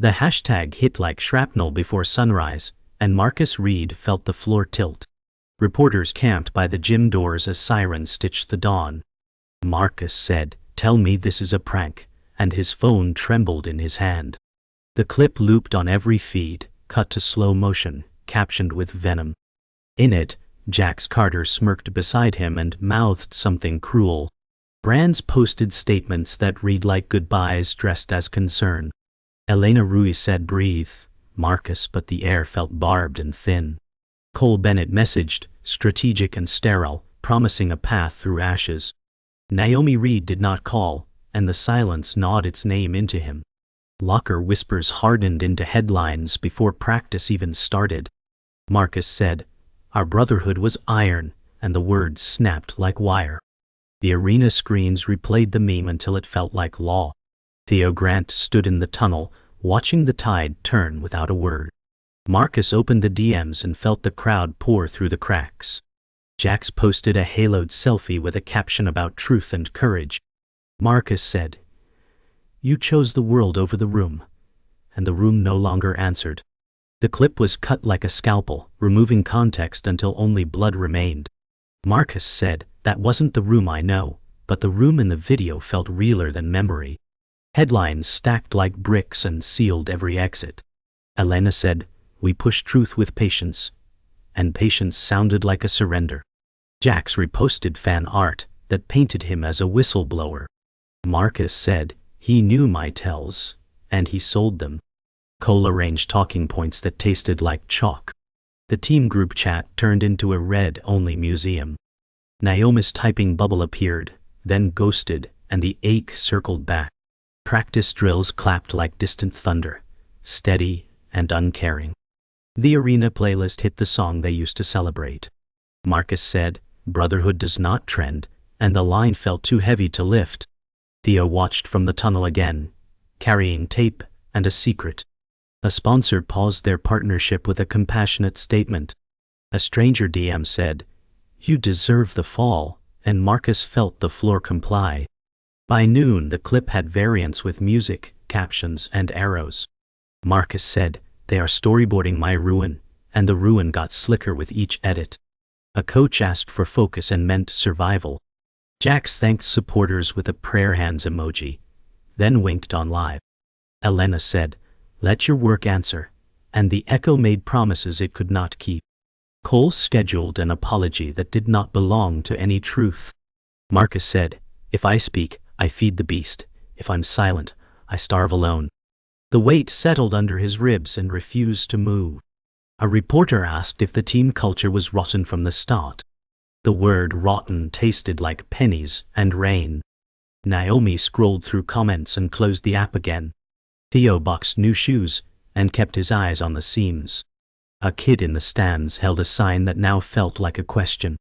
The hashtag hit like shrapnel before sunrise, and Marcus Reed felt the floor tilt. Reporters camped by the gym doors as sirens stitched the dawn. Marcus said, "Tell me this is a prank," and his phone trembled in his hand. The clip looped on every feed, cut to slow motion, captioned with venom. In it, Jax Carter smirked beside him and mouthed something cruel. Brands posted statements that read like goodbyes dressed as concern. Elena Ruiz said, "Breathe, Marcus," but the air felt barbed and thin. Cole Bennett messaged, strategic and sterile, promising a path through ashes. Naomi Reed did not call, and the silence gnawed its name into him. Locker whispers hardened into headlines before practice even started. Marcus said, "Our brotherhood was iron," and the words snapped like wire. The arena screens replayed the meme until it felt like law. Theo Grant stood in the tunnel, watching the tide turn without a word. Marcus opened the DMs and felt the crowd pour through the cracks. Jax posted a haloed selfie with a caption about truth and courage. Marcus said, "You chose the world over the room," and the room no longer answered. The clip was cut like a scalpel, removing context until only blood remained. Marcus said, "That wasn't the room I know, but the room in the video felt realer than memory." Headlines stacked like bricks and sealed every exit. Elena said, "We push truth with patience," and patience sounded like a surrender. Jax reposted fan art that painted him as a whistleblower. Marcus said, "He knew my tells, and he sold them." Cole arranged talking points that tasted like chalk. The team group chat turned into a read-only museum. Naomi's typing bubble appeared, then ghosted, and the ache circled back. Practice drills clapped like distant thunder, steady and uncaring. The arena playlist hit the song they used to celebrate. Marcus said, "Brotherhood does not trend," and the line felt too heavy to lift. Theo watched from the tunnel again, carrying tape and a secret. A sponsor paused their partnership with a compassionate statement. A stranger DM said, "You deserve the fall," and Marcus felt the floor comply. By noon the clip had variants with music, captions, and arrows. Marcus said, "They are storyboarding my ruin," and the ruin got slicker with each edit. A coach asked for focus and meant survival. Jax thanked supporters with a prayer hands emoji, then winked on live. Elena said, "Let your work answer," and the echo made promises it could not keep. Cole scheduled an apology that did not belong to any truth. Marcus said, "If I speak, I feed the beast. If I'm silent, I starve alone." The weight settled under his ribs and refused to move. A reporter asked if the team culture was rotten from the start. The word rotten tasted like pennies and rain. Naomi scrolled through comments and closed the app again. Theo boxed new shoes and kept his eyes on the seams. A kid in the stands held a sign that now felt like a question.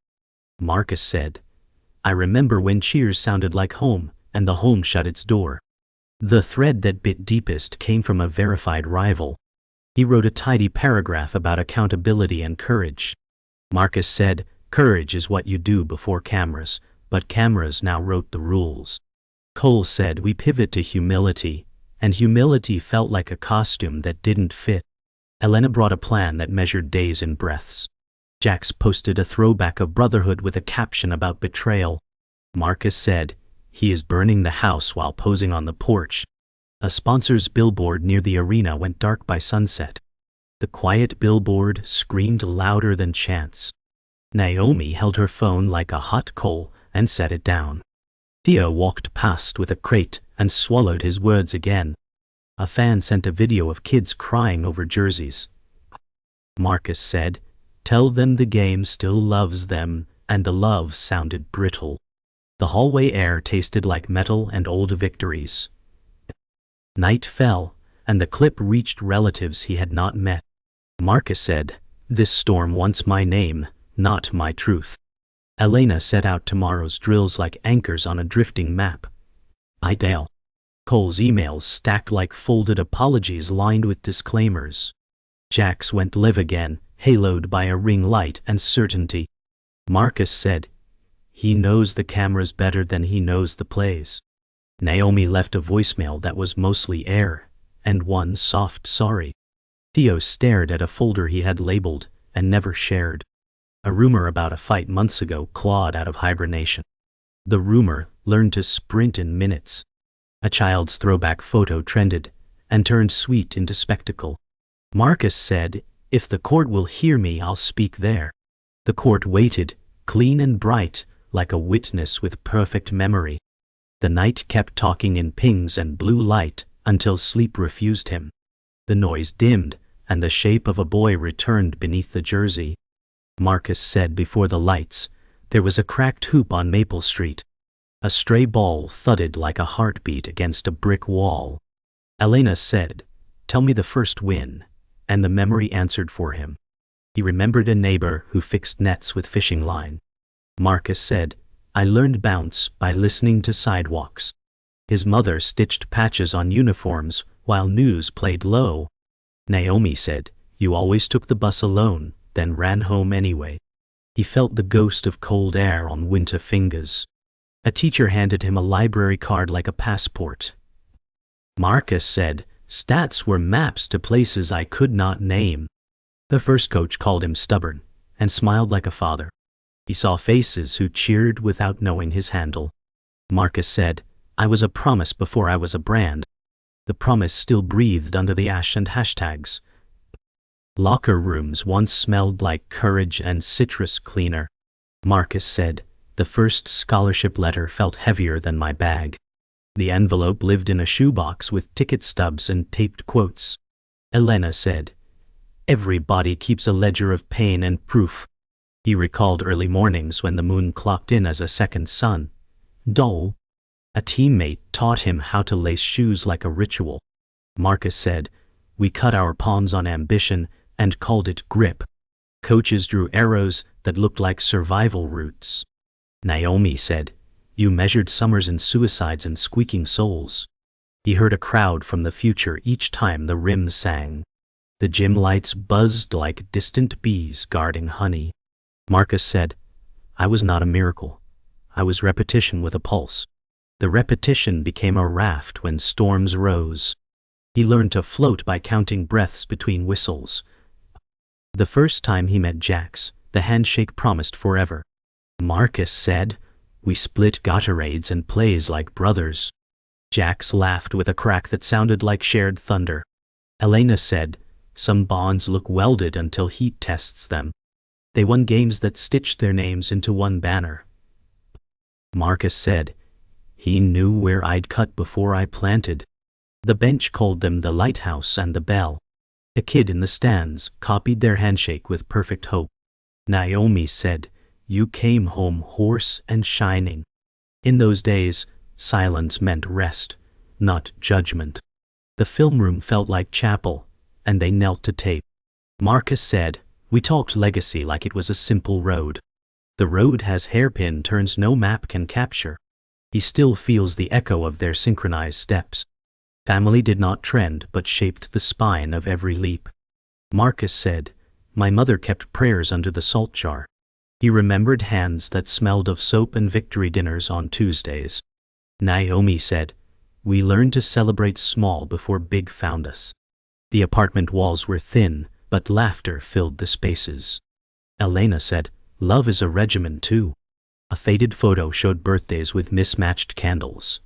Marcus said, "I remember when cheers sounded like home, and the home shut its door." The thread that bit deepest came from a verified rival. He wrote a tidy paragraph about accountability and courage. Marcus said, "Courage is what you do before cameras, but cameras now wrote the rules." Cole said, "We pivot to humility," and humility felt like a costume that didn't fit. Elena brought a plan that measured days in breaths. Jax posted a throwback of Brotherhood with a caption about betrayal. Marcus said, "He is burning the house while posing on the porch." A sponsor's billboard near the arena went dark by sunset. The quiet billboard screamed louder than chants. Naomi held her phone like a hot coal and set it down. Theo walked past with a crate and swallowed his words again. A fan sent a video of kids crying over jerseys. Marcus said, "Tell them the game still loves them," and the love sounded brittle. The hallway air tasted like metal and old victories. Night fell, and the clip reached relatives he had not met. Marcus said, "This storm wants my name, not my truth." Elena set out tomorrow's drills like anchors on a drifting map. Ideal. Cole's emails stacked like folded apologies lined with disclaimers. Jax went live again, haloed by a ring light and certainty. Marcus said, "He knows the cameras better than he knows the plays." Naomi left a voicemail that was mostly air and one soft sorry. Theo stared at a folder he had labeled and never shared. A rumor about a fight months ago clawed out of hibernation. The rumor learned to sprint in minutes. A child's throwback photo trended and turned sweet into spectacle. Marcus said, "If the court will hear me, I'll speak there." The court waited, clean and bright, like a witness with perfect memory. The knight kept talking in pings and blue light until sleep refused him. The noise dimmed, and the shape of a boy returned beneath the jersey. Marcus said before the lights, there was a cracked hoop on Maple Street. A stray ball thudded like a heartbeat against a brick wall. Elena said, "Tell me the first win," and the memory answered for him. He remembered a neighbor who fixed nets with fishing line. Marcus said, "I learned bounce by listening to sidewalks." His mother stitched patches on uniforms while news played low. Naomi said, "You always took the bus alone, then ran home anyway." He felt the ghost of cold air on winter fingers. A teacher handed him a library card like a passport. Marcus said, "Stats were maps to places I could not name." The first coach called him stubborn and smiled like a father. He saw faces who cheered without knowing his handle. Marcus said, "I was a promise before I was a brand." The promise still breathed under the ash and hashtags. Locker rooms once smelled like courage and citrus cleaner. Marcus said, "The first scholarship letter felt heavier than my bag." The envelope lived in a shoebox with ticket stubs and taped quotes. Elena said, "Everybody keeps a ledger of pain and proof." He recalled early mornings when the moon clocked in as a second sun. Dull. A teammate taught him how to lace shoes like a ritual. Marcus said, "We cut our pawns on ambition and called it grip." Coaches drew arrows that looked like survival routes. Naomi said, "You measured summers and suicides and squeaking souls." He heard a crowd from the future each time the rim sang. The gym lights buzzed like distant bees guarding honey. Marcus said, "I was not a miracle. I was repetition with a pulse." The repetition became a raft when storms rose. He learned to float by counting breaths between whistles. The first time he met Jax, the handshake promised forever. Marcus said, "We split Gatorades and plays like brothers." Jax laughed with a crack that sounded like shared thunder. Elena said, "Some bonds look welded until heat tests them." They won games that stitched their names into one banner. Marcus said, "He knew where I'd cut before I planted." The bench called them the lighthouse and the bell. A kid in the stands copied their handshake with perfect hope. Naomi said, "You came home hoarse and shining." In those days, silence meant rest, not judgment. The film room felt like chapel, and they knelt to tape. Marcus said, "We talked legacy like it was a simple road. The road has hairpin turns no map can capture." He still feels the echo of their synchronized steps. Family did not trend but shaped the spine of every leap. Marcus said, "My mother kept prayers under the salt jar." He remembered hands that smelled of soap and victory dinners on Tuesdays. Naomi said, "We learned to celebrate small before big found us." The apartment walls were thin, but laughter filled the spaces. Elena said, "Love is a regimen too." A faded photo showed birthdays with mismatched candles.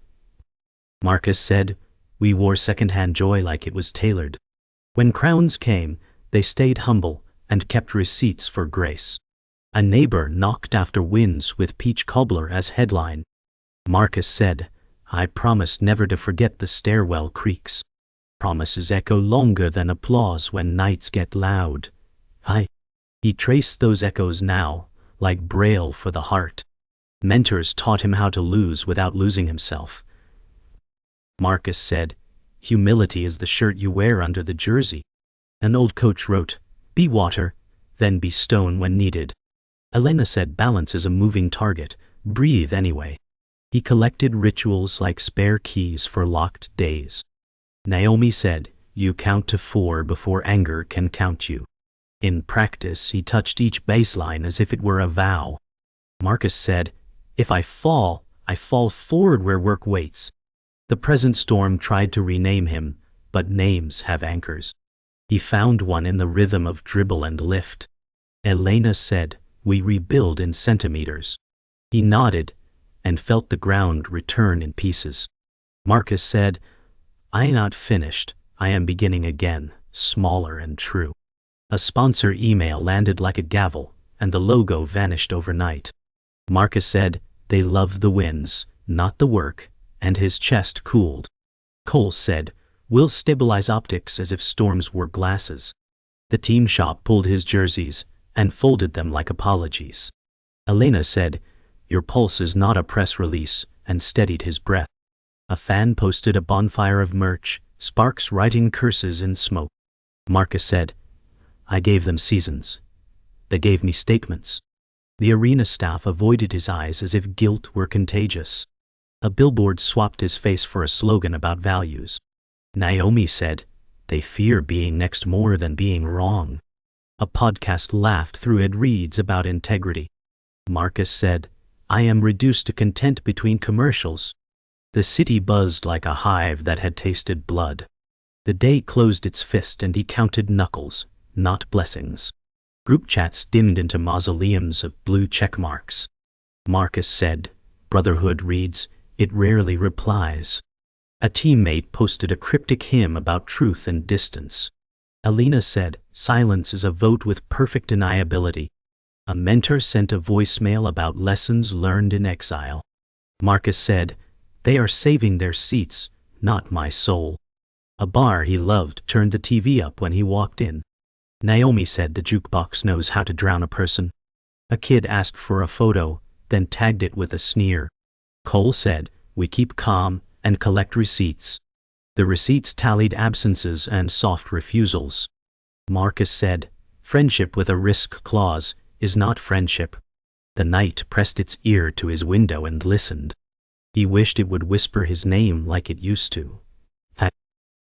Marcus said, "We wore second-hand joy like it was tailored." When crowns came, they stayed humble and kept receipts for grace. A neighbor knocked after wins with peach cobbler as headline. Marcus said, "I promised never to forget the stairwell creaks." Promises echo longer than applause when nights get loud. He traced those echoes now, like Braille for the heart. Mentors taught him how to lose without losing himself. Marcus said, "Humility is the shirt you wear under the jersey." An old coach wrote, "Be water, then be stone when needed." Elena said, "Balance is a moving target, breathe anyway." He collected rituals like spare keys for locked days. Naomi said, "You count to 4 before anger can count you." In practice, he touched each baseline as if it were a vow. Marcus said, "If I fall forward where work waits." The present storm tried to rename him, but names have anchors. He found one in the rhythm of dribble and lift. Elena said, we rebuild in centimeters. He nodded, and felt the ground return in pieces. Marcus said, I am not finished, I am beginning again, smaller and true. A sponsor email landed like a gavel, and the logo vanished overnight. Marcus said, they love the wins, not the work, and his chest cooled. Cole said, we'll stabilize optics as if storms were glasses. The team shop pulled his jerseys, and folded them like apologies. Elena said, your pulse is not a press release, and steadied his breath. A fan posted a bonfire of merch, sparks writing curses in smoke. Marcus said, I gave them seasons. They gave me statements. The arena staff avoided his eyes as if guilt were contagious. A billboard swapped his face for a slogan about values. Naomi said, they fear being next more than being wrong. A podcast laughed through ad reads about integrity. Marcus said, I am reduced to content between commercials. The city buzzed like a hive that had tasted blood. The day closed its fist and he counted knuckles, not blessings. Group chats dimmed into mausoleums of blue check marks. Marcus said, Brotherhood reads, it rarely replies. A teammate posted a cryptic hymn about truth and distance. Elena said, silence is a vote with perfect deniability. A mentor sent a voicemail about lessons learned in exile. Marcus said, they are saving their seats, not my soul. A bar he loved turned the TV up when he walked in. Naomi said the jukebox knows how to drown a person. A kid asked for a photo, then tagged it with a sneer. Cole said, we keep calm and collect receipts. The receipts tallied absences and soft refusals. Marcus said, friendship with a risk clause is not friendship. The night pressed its ear to his window and listened. He wished it would whisper his name like it used to.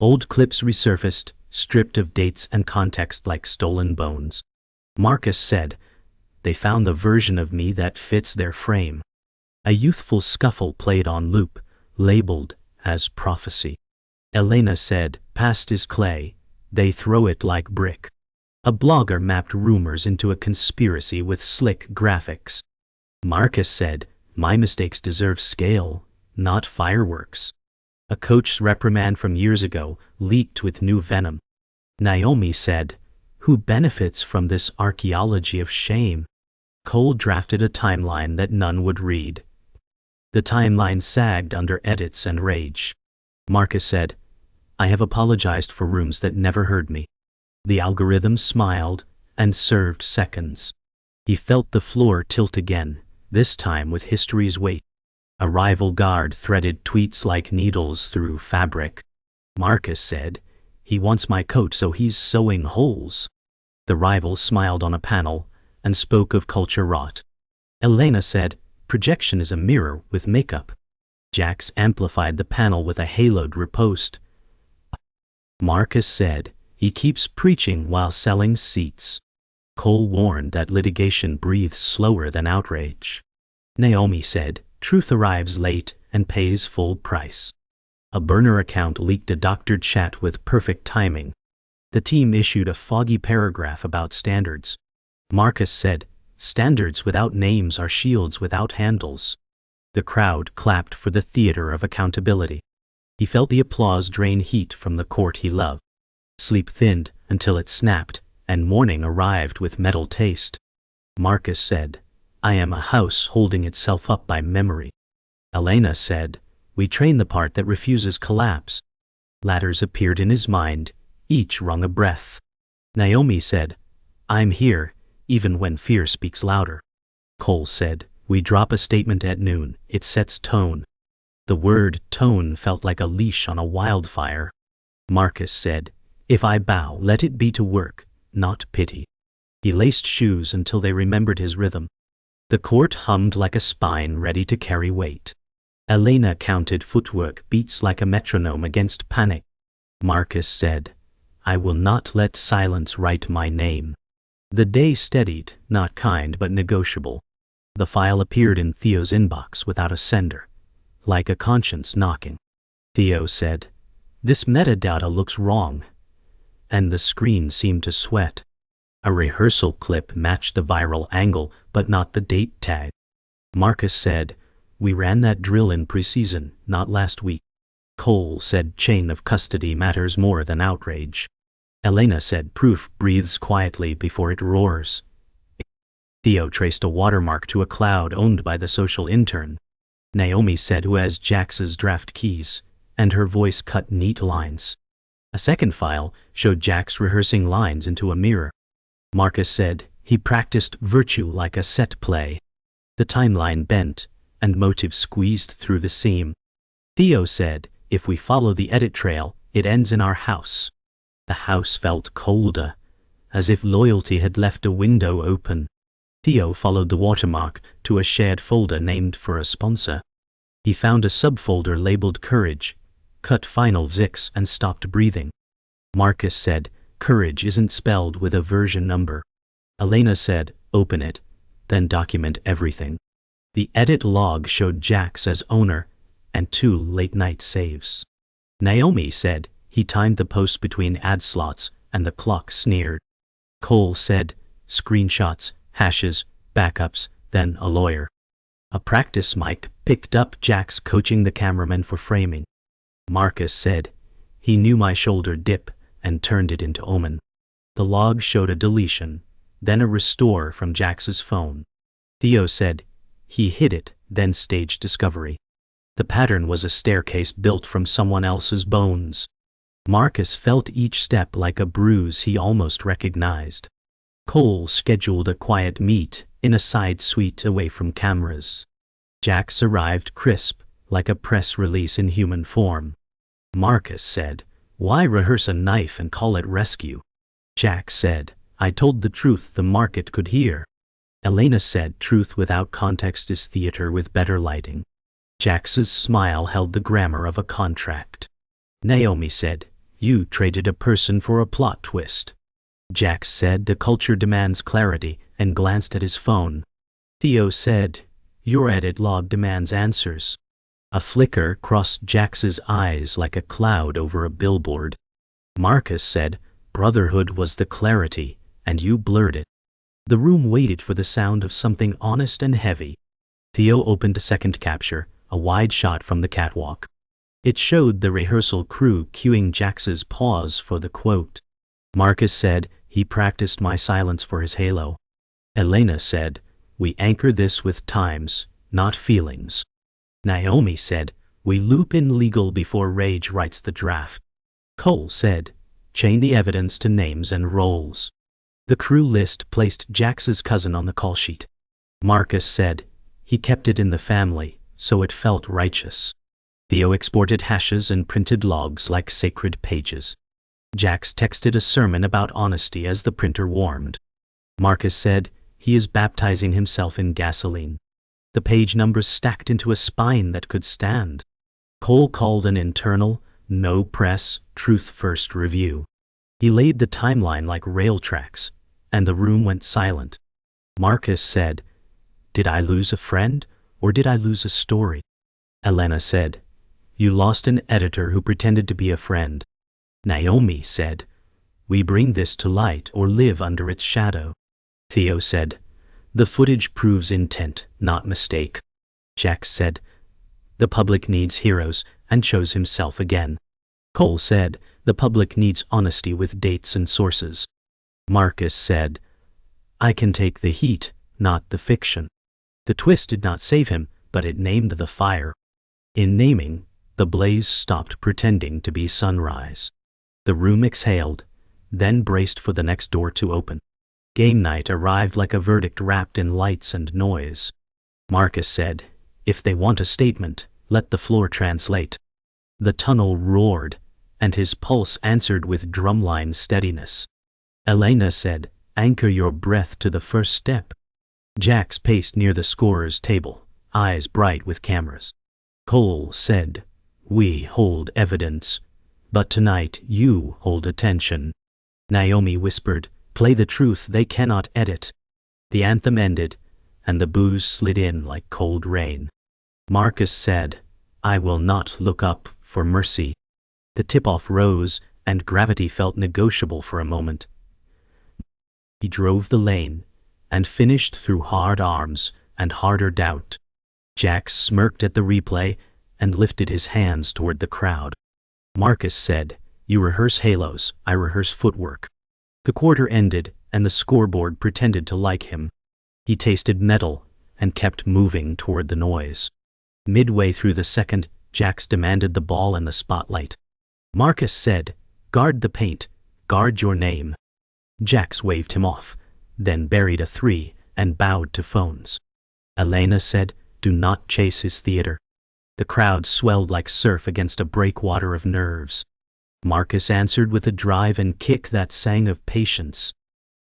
Old clips resurfaced, stripped of dates and context like stolen bones. Marcus said, they found the version of me that fits their frame. A youthful scuffle played on loop, labeled as prophecy. Elena said, past is clay, they throw it like brick. A blogger mapped rumors into a conspiracy with slick graphics. Marcus said, my mistakes deserve scale, not fireworks. A coach's reprimand from years ago leaked with new venom. Naomi said, who benefits from this archaeology of shame? Cole drafted a timeline that none would read. The timeline sagged under edits and rage. Marcus said, I have apologized for rooms that never heard me. The algorithm smiled and served seconds. He felt the floor tilt again, this time with history's weight. A rival guard threaded tweets like needles through fabric. Marcus said, he wants my coat so he's sewing holes. The rival smiled on a panel and spoke of culture rot. Elena said, projection is a mirror with makeup. Jax amplified the panel with a haloed riposte. Marcus said, he keeps preaching while selling seats. Cole warned that litigation breathes slower than outrage. Naomi said, truth arrives late and pays full price. A burner account leaked a doctored chat with perfect timing. The team issued a foggy paragraph about standards. Marcus said, standards without names are shields without handles. The crowd clapped for the theater of accountability. He felt the applause drain heat from the court he loved. Sleep thinned until it snapped, and morning arrived with metal taste. Marcus said, I am a house holding itself up by memory. Elena said, we train the part that refuses collapse. Ladders appeared in his mind, each wrung a breath. Naomi said, I'm here, even when fear speaks louder. Cole said, we drop a statement at noon, it sets tone. The word tone felt like a leash on a wildfire. Marcus said, if I bow, let it be to work, not pity. He laced shoes until they remembered his rhythm. The court hummed like a spine ready to carry weight. Elena counted footwork beats like a metronome against panic. Marcus said, I will not let silence write my name. The day steadied, not kind but negotiable. The file appeared in Theo's inbox without a sender, like a conscience knocking. Theo said, This metadata looks wrong. And the screen seemed to sweat. A rehearsal clip matched the viral angle, but not the date tag. Marcus said, we ran that drill in preseason, not last week. Cole said, chain of custody matters more than outrage. Elena said, proof breathes quietly before it roars. Theo traced a watermark to a cloud owned by the social intern. Naomi said, who has Jax's draft keys, and her voice cut neat lines. A second file showed Jax rehearsing lines into a mirror. Marcus said, he practiced virtue like a set play. The timeline bent, and motive squeezed through the seam. Theo said, if we follow the edit trail, it ends in our house. The house felt colder, as if loyalty had left a window open. Theo followed the watermark to a shared folder named for a sponsor. He found a subfolder labeled Courage, cut final zics and stopped breathing. Marcus said, Courage isn't spelled with a version number. Elena said, open it, then document everything. The edit log showed Jax as owner and 2 late-night saves. Naomi said, he timed the post between ad slots, and the clock sneered. Cole said, screenshots, hashes, backups, then a lawyer. A practice mic picked up Jax coaching the cameraman for framing. Marcus said, he knew my shoulder dip and turned it into omen. The log showed a deletion, then a restore from Jax's phone. Theo said, he hid it, then staged discovery. The pattern was a staircase built from someone else's bones. Marcus felt each step like a bruise he almost recognized. Cole scheduled a quiet meet in a side suite away from cameras. Jax arrived crisp, like a press release in human form. Marcus said, why rehearse a knife and call it rescue? Jax said, I told the truth the market could hear. Elena said, truth without context is theater with better lighting. Jax's smile held the grammar of a contract. Naomi said, you traded a person for a plot twist. Jax said, the culture demands clarity, and glanced at his phone. Theo said, your edit log demands answers. A flicker crossed Jax's eyes like a cloud over a billboard. Marcus said, brotherhood was the clarity, and you blurred it. The room waited for the sound of something honest and heavy. Theo opened a second capture, a wide shot from the catwalk. It showed the rehearsal crew cueing Jax's pause for the quote. Marcus said, he practiced my silence for his halo. Elena said, we anchor this with times, not feelings. Naomi said, we loop in legal before rage writes the draft. Cole said, chain the evidence to names and roles. The crew list placed Jax's cousin on the call sheet. Marcus said, he kept it in the family, so it felt righteous. Theo exported hashes and printed logs like sacred pages. Jax texted a sermon about honesty as the printer warmed. Marcus said, he is baptizing himself in gasoline. The page numbers stacked into a spine that could stand. Cole called an internal, no press, truth first review. He laid the timeline like rail tracks, and the room went silent. Marcus said, did I lose a friend, or did I lose a story? Elena said, you lost an editor who pretended to be a friend. Naomi said, we bring this to light or live under its shadow. Theo said, the footage proves intent, not mistake. Jax said, the public needs heroes, and chose himself again. Cole said, the public needs honesty with dates and sources. Marcus said, I can take the heat, not the fiction. The twist did not save him, but it named the fire. In naming, the blaze stopped pretending to be sunrise. The room exhaled, then braced for the next door to open. Game night arrived like a verdict wrapped in lights and noise. Marcus said, if they want a statement, let the floor translate. The tunnel roared, and his pulse answered with drumline steadiness. Elena said, anchor your breath to the first step. Jax paced near the scorer's table, eyes bright with cameras. Cole said, we hold evidence, but tonight you hold attention. Naomi whispered, play the truth they cannot edit. The anthem ended, and the booze slid in like cold rain. Marcus said, I will not look up for mercy. The tip-off rose, and gravity felt negotiable for a moment. He drove the lane, and finished through hard arms and harder doubt. Jax smirked at the replay and lifted his hands toward the crowd. Marcus said, "You rehearse halos, I rehearse footwork." The quarter ended, and the scoreboard pretended to like him. He tasted metal and kept moving toward the noise. Midway through the second, Jax demanded the ball and the spotlight. Marcus said, "Guard the paint, guard your name." Jax waved him off, then buried a three and bowed to phones. Elena said, "Do not chase his theater." The crowd swelled like surf against a breakwater of nerves. Marcus answered with a drive and kick that sang of patience.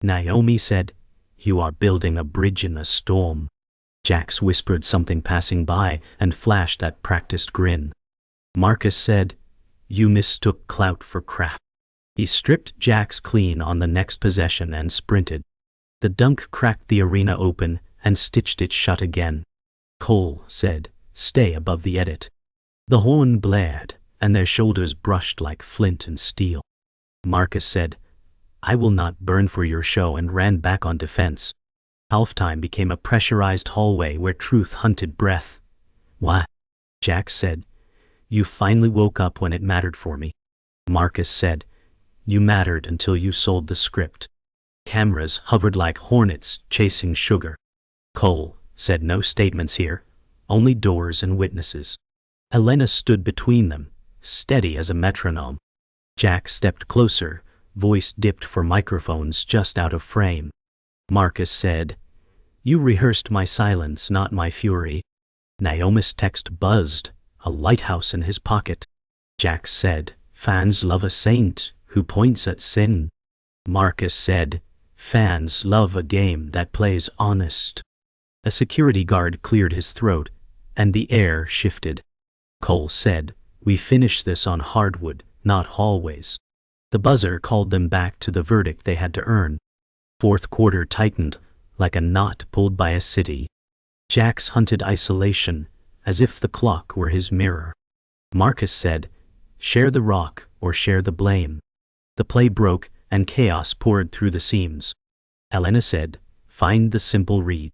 Naomi said, "You are building a bridge in a storm." Jax whispered something passing by and flashed that practiced grin. Marcus said, "You mistook clout for crap." He stripped Jax clean on the next possession and sprinted. The dunk cracked the arena open and stitched it shut again. Cole said, "Stay above the edit." The horn blared, and their shoulders brushed like flint and steel. Marcus said, "I will not burn for your show," and ran back on defense. Halftime became a pressurized hallway where truth hunted breath. "What?" Jax said. "You finally woke up when it mattered for me." Marcus said, "You mattered until you sold the script." Cameras hovered like hornets chasing sugar. Cole said, "No statements here, only doors and witnesses." Elena stood between them, steady as a metronome. Jax stepped closer, voice dipped for microphones just out of frame. Marcus said, "You rehearsed my silence, not my fury." Naomi's text buzzed, a lighthouse in his pocket. Jax said, "Fans love a saint who points at sin." Marcus said, "Fans love a game that plays honest." A security guard cleared his throat, and the air shifted. Cole said, "We finish this on hardwood, not hallways." The buzzer called them back to the verdict they had to earn. Fourth quarter tightened, like a knot pulled by a city. Jax hunted isolation, as if the clock were his mirror. Marcus said, "Share the rock or share the blame." The play broke, and chaos poured through the seams. Elena said, "Find the simple read."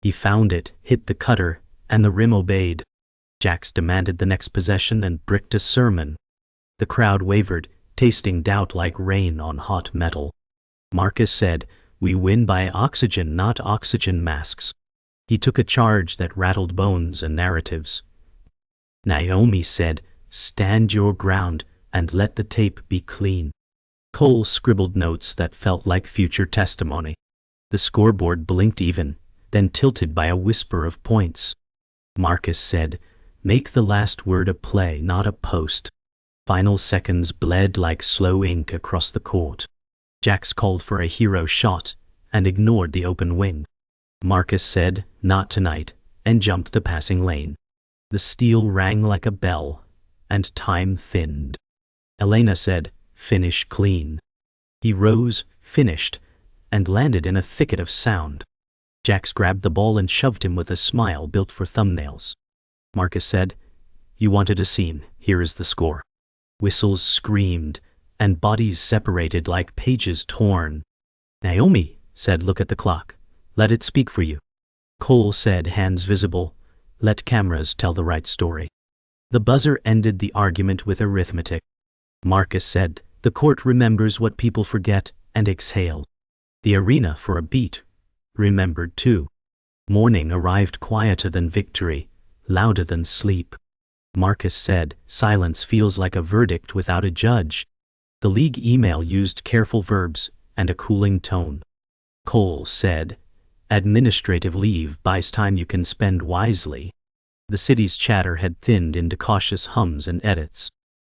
He found it, hit the cutter, and the rim obeyed. Jax demanded the next possession and bricked a sermon. The crowd wavered, tasting doubt like rain on hot metal. Marcus said, "We win by oxygen, not oxygen masks." He took a charge that rattled bones and narratives. Naomi said, "Stand your ground and let the tape be clean." Cole scribbled notes that felt like future testimony. The scoreboard blinked even, then tilted by a whisper of points. Marcus said, "Make the last word a play, not a post." Final seconds bled like slow ink across the court. Jax called for a hero shot and ignored the open wing. Marcus said, "Not tonight," and jumped the passing lane. The steel rang like a bell, and time thinned. Elena said, "Finish clean." He rose, finished, and landed in a thicket of sound. Jax grabbed the ball and shoved him with a smile built for thumbnails. Marcus said, "You wanted a scene, here is the score." Whistles screamed, and bodies separated like pages torn. Naomi said, "Look at the clock. Let it speak for you." Cole said, hands visible, "Let cameras tell the right story." The buzzer ended the argument with arithmetic. Marcus said, "The court remembers what people forget," and exhaled. The arena, for a beat, remembered too. Morning arrived quieter than victory, louder than sleep. Marcus said, "Silence feels like a verdict without a judge." The league email used careful verbs and a cooling tone. Cole said, "Administrative leave buys time you can spend wisely." The city's chatter had thinned into cautious hums and edits.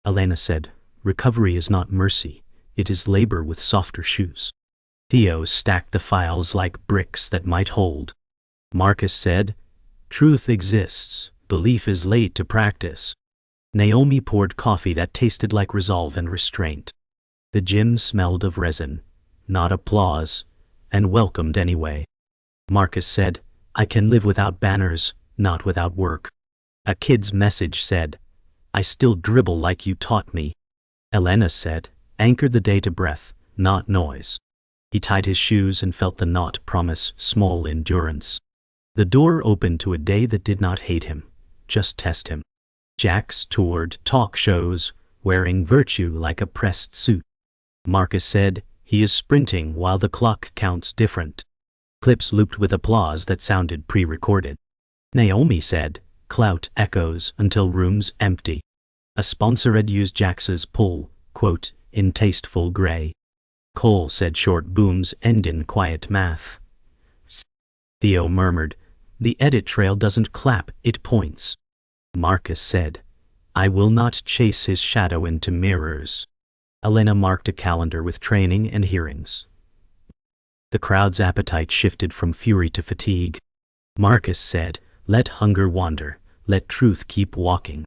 Elena said, "Recovery is not mercy, it is labor with softer shoes." Theo stacked the files like bricks that might hold. Marcus said, "Truth exists, belief is late to practice." Naomi poured coffee that tasted like resolve and restraint. The gym smelled of resin, not applause, and welcomed anyway. Marcus said, "I can live without banners, not without work." A kid's message said, "I still dribble like you taught me." Elena said, anchor the day to breath, not noise. He tied his shoes and felt the knot promise small endurance. The door opened to a day that did not hate him, just test him. Jax toured talk shows, wearing virtue like a pressed suit. Marcus said, he is sprinting while the clock counts different. Clips looped with applause that sounded pre-recorded. Naomi said, clout echoes until room's empty. A sponsor had used Jax's pull, quote, in tasteful gray. Cole said short booms end in quiet math. Theo murmured, the edit trail doesn't clap, it points. Marcus said, I will not chase his shadow into mirrors. Elena marked a calendar with training and hearings. The crowd's appetite shifted from fury to fatigue. Marcus said, let hunger wander, let truth keep walking.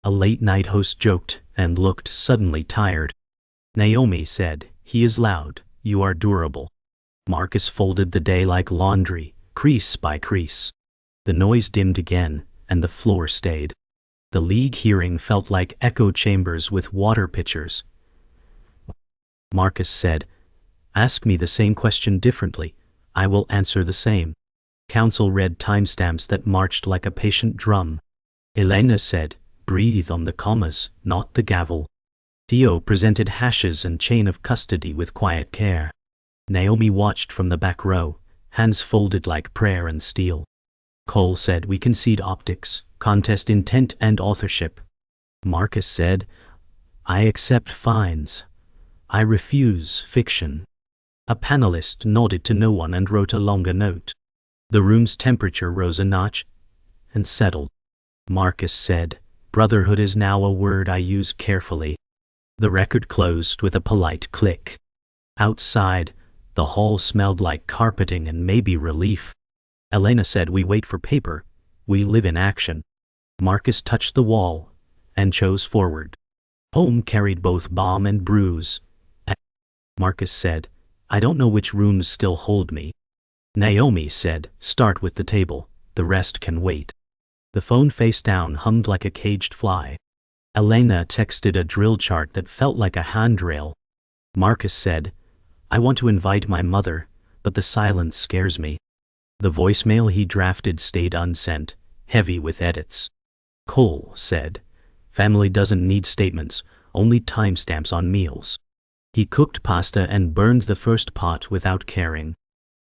A late-night host joked and looked suddenly tired. Naomi said, he is loud, you are durable. Marcus folded the day like laundry, crease by crease. The noise dimmed again, and the floor stayed. The league hearing felt like echo chambers with water pitchers. Marcus said, ask me the same question differently, I will answer the same. Council read timestamps that marched like a patient drum. Elena said, breathe on the commas, not the gavel. Theo presented hashes and chain of custody with quiet care. Naomi watched from the back row, hands folded like prayer and steel. Cole said, we concede optics, contest intent and authorship. Marcus said, I accept fines. I refuse fiction. A panelist nodded to no one and wrote a longer note. The room's temperature rose a notch and settled. Marcus said, brotherhood is now a word I use carefully. The record closed with a polite click. Outside, the hall smelled like carpeting and maybe relief. Elena said, we wait for paper, we live in action. Marcus touched the wall and chose forward. Home carried both balm and bruise. Marcus said, I don't know which rooms still hold me. Naomi said, start with the table, the rest can wait. The phone face down hummed like a caged fly. Elena texted a drill chart that felt like a handrail. Marcus said, I want to invite my mother, but the silence scares me. The voicemail he drafted stayed unsent, heavy with edits. Cole said, family doesn't need statements, only timestamps on meals. He cooked pasta and burned the first pot without caring.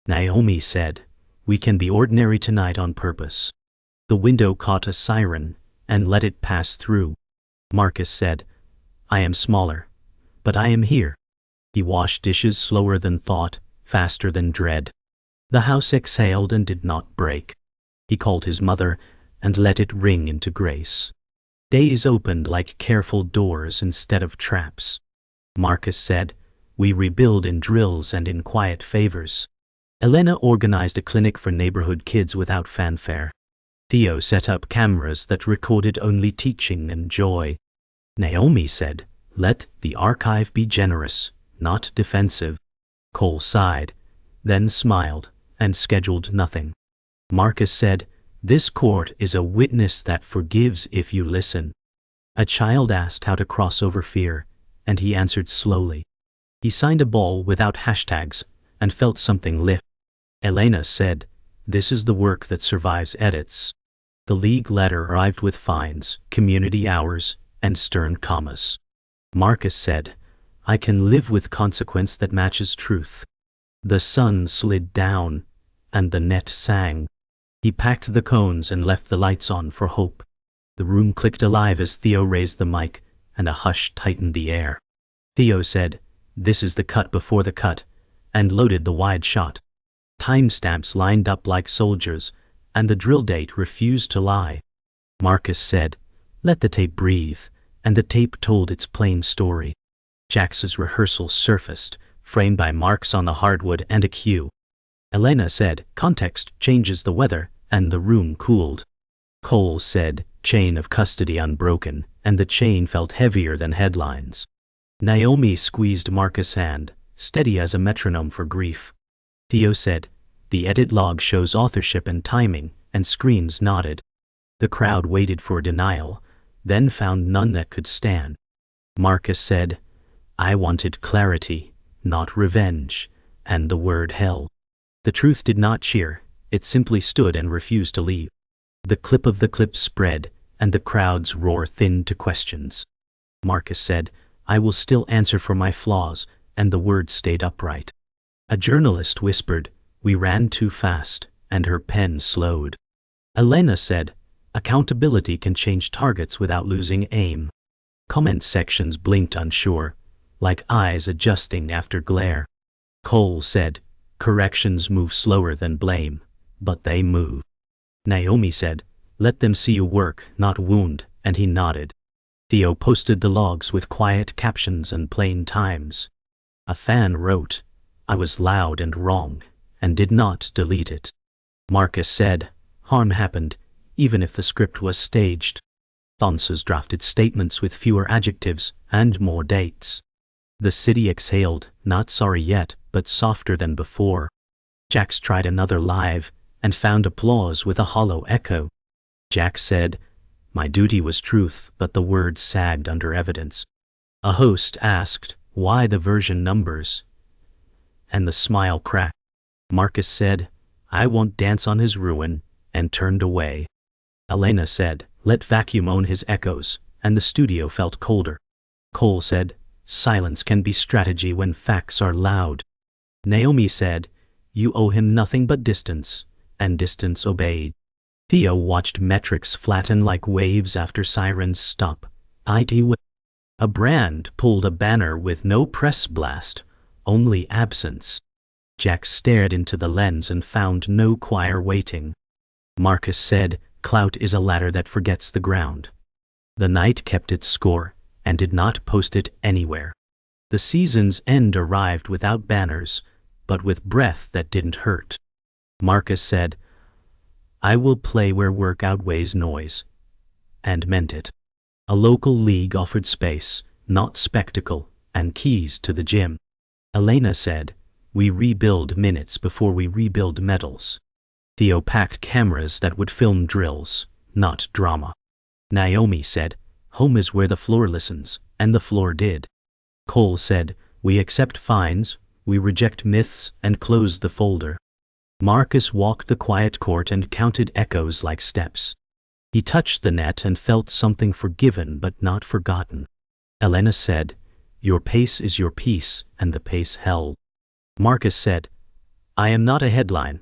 Naomi said, we can be ordinary tonight on purpose. The window caught a siren and let it pass through. Marcus said, I am smaller, but I am here. He washed dishes slower than thought, faster than dread. The house exhaled and did not break. He called his mother and let it ring into grace. Days opened like careful doors instead of traps. Marcus said, we rebuild in drills and in quiet favors. Elena organized a clinic for neighborhood kids without fanfare. Theo set up cameras that recorded only teaching and joy. Naomi said, let the archive be generous, not defensive. Cole sighed, then smiled, and scheduled nothing. Marcus said, this court is a witness that forgives if you listen. A child asked how to cross over fear, and he answered slowly. He signed a ball without hashtags, and felt something lift. Elena said, this is the work that survives edits. The league letter arrived with fines, community hours, and stern commas. Marcus said, I can live with consequence that matches truth. The sun slid down, and the net sang. He packed the cones and left the lights on for hope. The room clicked alive as Theo raised the mic, and a hush tightened the air. Theo said, this is the cut before the cut, and loaded the wide shot. Timestamps lined up like soldiers, and the drill date refused to lie. Marcus said, let the tape breathe, and the tape told its plain story. Jax's rehearsal surfaced, framed by marks on the hardwood and a cue. Elena said, context changes the weather, and the room cooled. Cole said, chain of custody unbroken, and the chain felt heavier than headlines. Naomi squeezed Marcus' hand, steady as a metronome for grief. Theo said, the edit log shows authorship and timing, and screens nodded. The crowd waited for denial, then found none that could stand. Marcus said, I wanted clarity, not revenge, and the word hell. The truth did not cheer, it simply stood and refused to leave. The clip of the clip spread, and the crowd's roar thinned to questions. Marcus said, I will still answer for my flaws, and the word stayed upright. A journalist whispered, we ran too fast, and her pen slowed. Elena said, accountability can change targets without losing aim. Comment sections blinked unsure, like eyes adjusting after glare. Cole said, corrections move slower than blame, but they move. Naomi said, let them see you work, not wound, and he nodded. Theo posted the logs with quiet captions and plain times. A fan wrote, I was loud and wrong, and did not delete it. Marcus said, harm happened, even if the script was staged. Thonses drafted statements with fewer adjectives and more dates. The city exhaled, not sorry yet, but softer than before. Jax tried another live, and found applause with a hollow echo. Jax said, my duty was truth, but the words sagged under evidence. A host asked, why the version numbers? And the smile cracked. Marcus said, I won't dance on his ruin, and turned away. Elena said, let vacuum own his echoes, and the studio felt colder. Cole said, silence can be strategy when facts are loud. Naomi said, you owe him nothing but distance, and distance obeyed. Theo watched metrics flatten like waves after sirens stop. A brand pulled a banner with no press blast, only absence. Jack stared into the lens and found no choir waiting. Marcus said, clout is a ladder that forgets the ground. The night kept its score, and did not post it anywhere. The season's end arrived without banners, but with breath that didn't hurt. Marcus said, I will play where work outweighs noise. And meant it. A local league offered space, not spectacle, and keys to the gym. Elena said, we rebuild minutes before we rebuild medals. Theo packed cameras that would film drills, not drama. Naomi said, home is where the floor listens, and the floor did. Cole said, we accept fines, we reject myths, and close the folder. Marcus walked the quiet court and counted echoes like steps. He touched the net and felt something forgiven but not forgotten. Elena said, your pace is your peace, and the pace held. Marcus said, I am not a headline.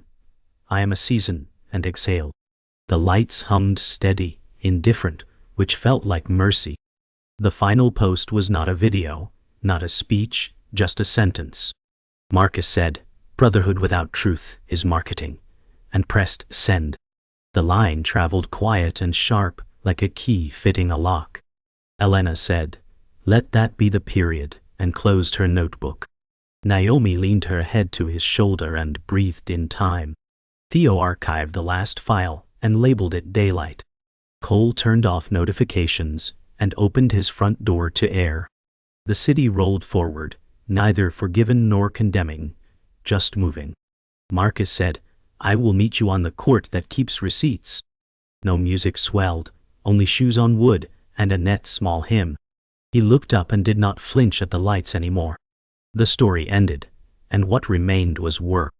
I am a season, and exhaled. The lights hummed steady, indifferent, which felt like mercy. The final post was not a video, not a speech, just a sentence. Marcus said, brotherhood without truth is marketing, and pressed send. The line traveled quiet and sharp, like a key fitting a lock. Elena said, let that be the period, and closed her notebook. Naomi leaned her head to his shoulder and breathed in time. Theo archived the last file and labeled it daylight. Cole turned off notifications and opened his front door to air. The city rolled forward, neither forgiven nor condemning, just moving. Marcus said, I will meet you on the court that keeps receipts. No music swelled, only shoes on wood and a net small hymn. He looked up and did not flinch at the lights anymore. The story ended, and what remained was work.